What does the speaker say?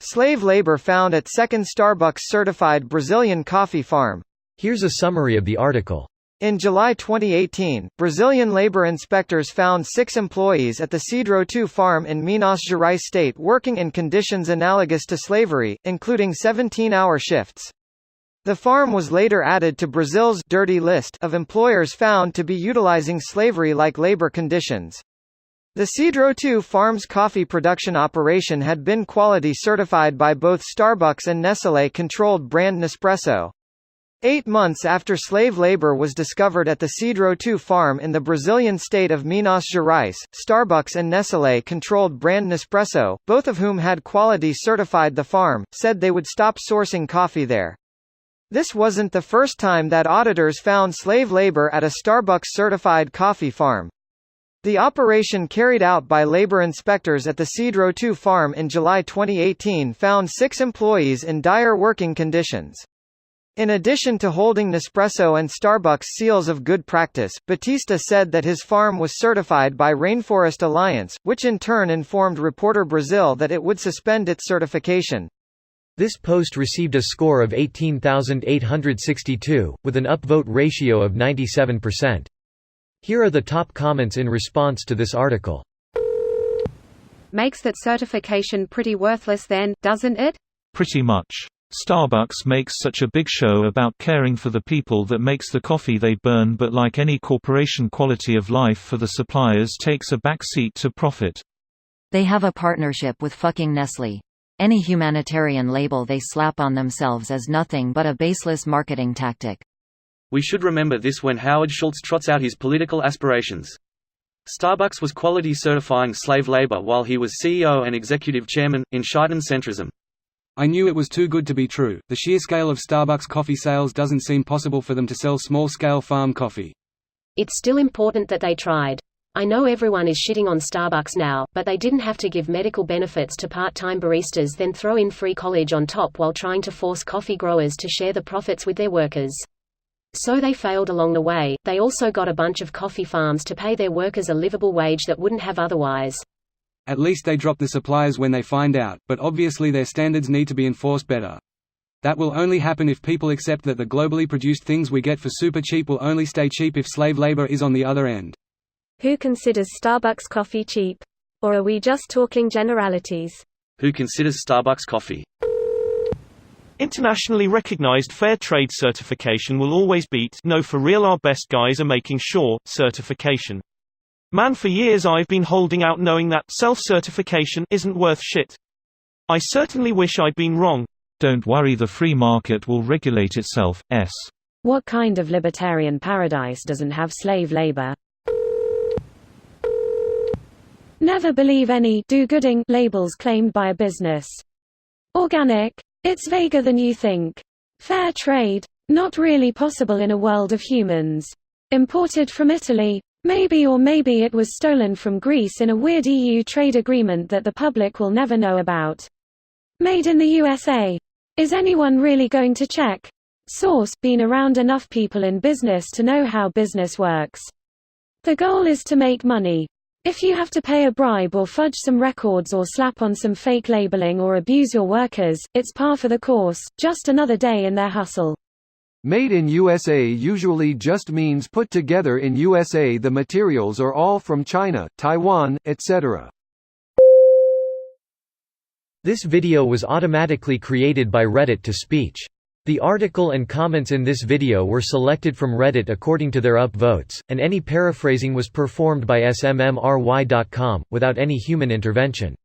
Slave labor found at second Starbucks-certified Brazilian coffee farm. Here's a summary of the article. In July 2018, Brazilian labor inspectors found 6 employees at the Cedro 2 farm in Minas Gerais state working in conditions analogous to slavery, including 17-hour shifts. The farm was later added to Brazil's dirty list of employers found to be utilizing slavery-like labor conditions. The Cedro 2 farm's coffee production operation had been quality certified by both Starbucks and Nestlé-controlled brand Nespresso. 8 months after slave labor was discovered at the Cedro 2 farm in the Brazilian state of Minas Gerais, Starbucks and Nestlé-controlled brand Nespresso, both of whom had quality certified the farm, said they would stop sourcing coffee there. This wasn't the first time that auditors found slave labor at a Starbucks-certified coffee farm. The operation carried out by labor inspectors at the Cedro 2 farm in July 2018 found 6 employees in dire working conditions. In addition to holding Nespresso and Starbucks seals of good practice, Batista said that his farm was certified by Rainforest Alliance, which in turn informed Reporter Brazil that it would suspend its certification. This post received a score of 18,862, with an upvote ratio of 97%. Here are the top comments in response to this article. Makes that certification pretty worthless then, doesn't it? Pretty much. Starbucks makes such a big show about caring for the people that makes the coffee they burn, but like any corporation, quality of life for the suppliers takes a back seat to profit. They have a partnership with fucking Nestlé. Any humanitarian label they slap on themselves is nothing but a baseless marketing tactic. We should remember this when Howard Schultz trots out his political aspirations. Starbucks was quality certifying slave labor while he was CEO and executive chairman, in Scheiden centrism. I knew it was too good to be true. The sheer scale of Starbucks coffee sales doesn't seem possible for them to sell small-scale farm coffee. It's still important that they tried. I know everyone is shitting on Starbucks now, but they didn't have to give medical benefits to part-time baristas then throw in free college on top while trying to force coffee growers to share the profits with their workers. So they failed along the way. They also got a bunch of coffee farms to pay their workers a livable wage that wouldn't have otherwise. At least they drop the suppliers when they find out, but obviously their standards need to be enforced better. That will only happen if people accept that the globally produced things we get for super cheap will only stay cheap if slave labor is on the other end. Who considers Starbucks coffee cheap? Or are we just talking generalities? Who considers Starbucks coffee? Internationally recognized fair trade certification will always beat "no for real our best guys are making sure" certification. Man, for years I've been holding out knowing that self-certification isn't worth shit. I certainly wish I'd been wrong. Don't worry, the free market will regulate itself. What kind of libertarian paradise doesn't have slave labor? Never believe any do-gooding labels claimed by a business. Organic? It's vaguer than you think. Fair trade? Not really possible in a world of humans. Imported from Italy? Maybe, or maybe it was stolen from Greece in a weird EU trade agreement that the public will never know about. Made in the USA? Is anyone really going to check? Source: been around enough people in business to know how business works. The goal is to make money. If you have to pay a bribe or fudge some records or slap on some fake labeling or abuse your workers, it's par for the course, just another day in their hustle. Made in USA usually just means put together in USA. The materials are all from China, Taiwan, etc. This video was automatically created by Reddit to speech. The article and comments in this video were selected from Reddit according to their upvotes, and any paraphrasing was performed by smmry.com, without any human intervention.